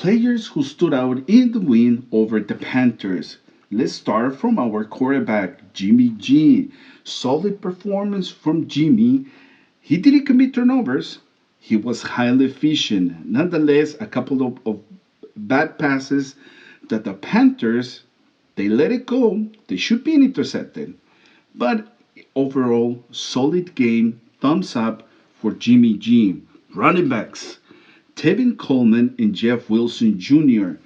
Players who stood out in the win over the Panthers. Let's start from our quarterback, Jimmy G. Solid performance from Jimmy. He didn't commit turnovers. He was highly efficient. Nonetheless, a couple of bad passes that the Panthers, they let it go. They should be intercepted. But overall, solid game. Thumbs up for Jimmy G. Running backs. Tevin Coleman and Jeff Wilson Jr.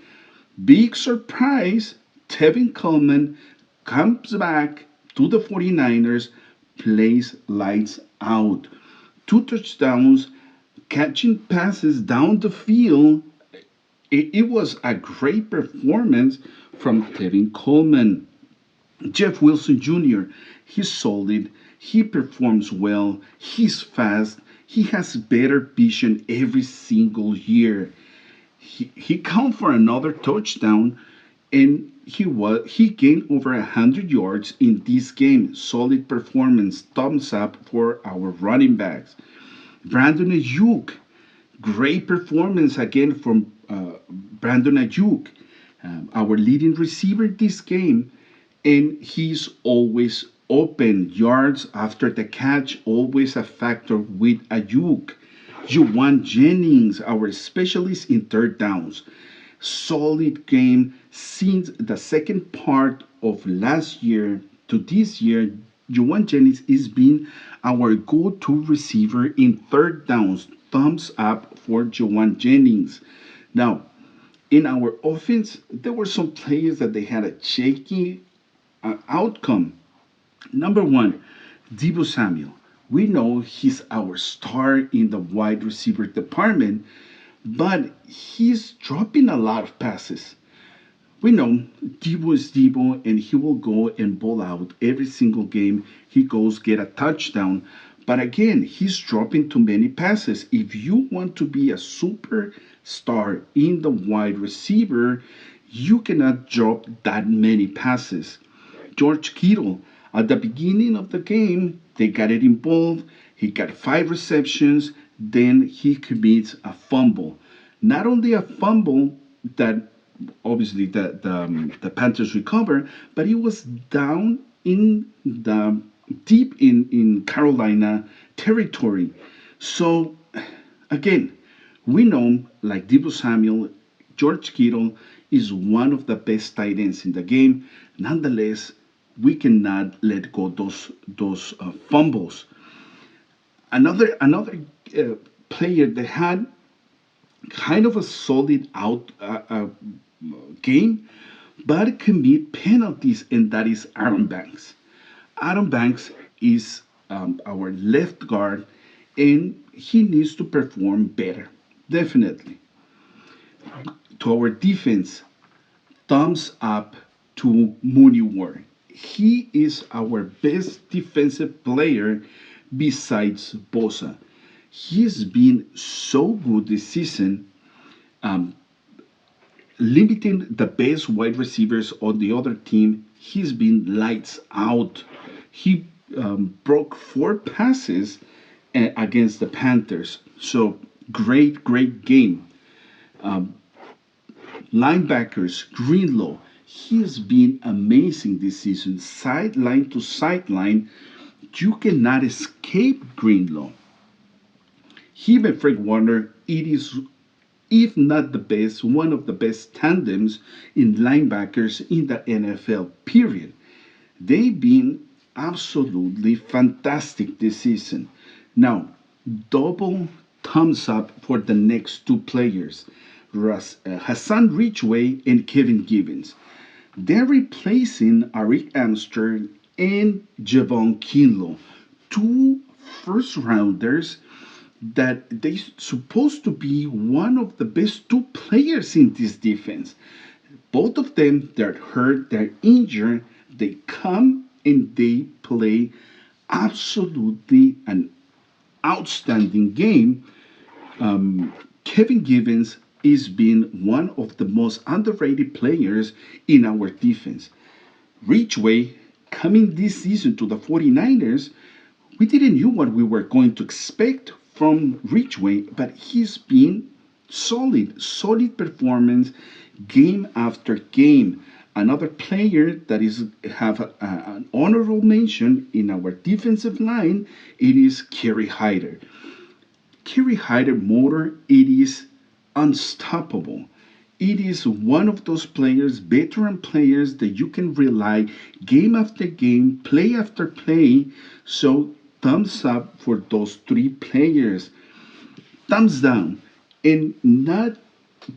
Big surprise, Tevin Coleman comes back to the 49ers, plays lights out. Two touchdowns, catching passes down the field. It was a great performance from Tevin Coleman. Jeff Wilson Jr., he's solid, he performs well, he's fast, he has better vision every single year. He count for another touchdown and he gained over 100 yards in this game. Solid performance. Thumbs up for our running backs. Brandon Ayuk, great performance again from Brandon Ayuk, our leading receiver this game, and he's always open. Yards after the catch, always a factor with Ayuk. Juwan Jennings, our specialist in third downs. Solid game since the second part of last year to this year. Juwan Jennings is being our go-to receiver in third downs. Thumbs up for Juwan Jennings. Now, in our offense, there were some players that they had a shaky outcome. Number one, Debo Samuel. We know he's our star in the wide receiver department, but he's dropping a lot of passes. We know Debo is Debo, and he will go and ball out every single game. He goes get a touchdown. But again, he's dropping too many passes. If you want to be a superstar in the wide receiver, you cannot drop that many passes. George Kittle, at the beginning of the game, they got it involved. He got 5 receptions. Then he commits a fumble. Not only a fumble that obviously the Panthers recover, but he was down in the deep in Carolina territory. So again, we know like Debo Samuel, George Kittle is one of the best tight ends in the game. Nonetheless, we cannot let go those fumbles. Another player that had kind of a solid out game, but commit penalties, and that is Aaron Banks. Aaron Banks is our left guard, and he needs to perform better, definitely. To our defense, thumbs up to Mooney Ward. He is our best defensive player besides Bosa. He's been so good this season, um, limiting the best wide receivers on the other team. He's been lights out. He broke 4 passes against the Panthers. So great game. Um, Linebackers, Greenlaw, he has been amazing this season. Sideline to sideline, you cannot escape Greenlaw. Him and Frank Warner, it is, if not the best, one of the best tandems in linebackers in the NFL, period. They've been absolutely fantastic this season. Now, double thumbs up for the next two players, Hassan Ridgeway and Kevin Givens. They're replacing Arik Amster and Javon Kinlaw, two first rounders that they supposed to be one of the best two players in this defense. Both of them, they're hurt, they're injured, they come and they play absolutely an outstanding game. Kevin Givens is being one of the most underrated players in our defense. Ridgeway coming this season to the 49ers, we didn't know what we were going to expect from Ridgeway, but he's been solid performance game after game. Another player that is have an honorable mention in our defensive line, it is Kerry Hyder. Kerry Hyder motor, it is unstoppable. It is one of those players, veteran players that you can rely game after game, play after play. So thumbs up for those three players. Thumbs down. And not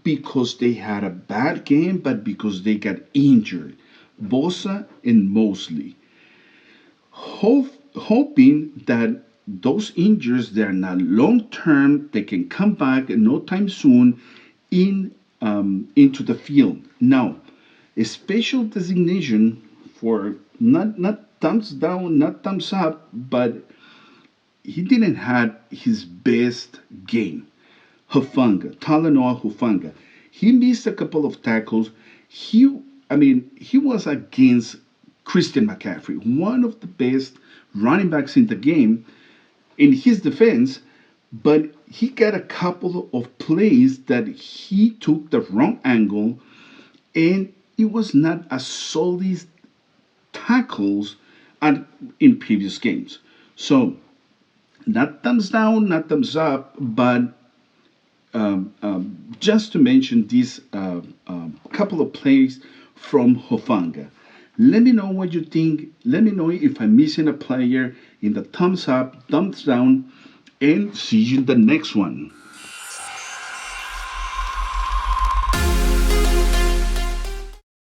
because they had a bad game, but because they got injured. Bosa and Mosley. Hoping that those injuries they are not long term, they can come back no time soon in into the field. Now, a special designation for not thumbs down, not thumbs up, but he didn't have his best game. Talanoa Hufanga. He missed a couple of tackles. He was against Christian McCaffrey, one of the best running backs in the game, in his defense, but he got a couple of plays that he took the wrong angle, and it was not as solid tackles in previous games. So, not thumbs down, not thumbs up, but just to mention these couple of plays from Hofanga. Let me know what you think. Let me know if I'm missing a player in the thumbs up, thumbs down, and see you in the next one.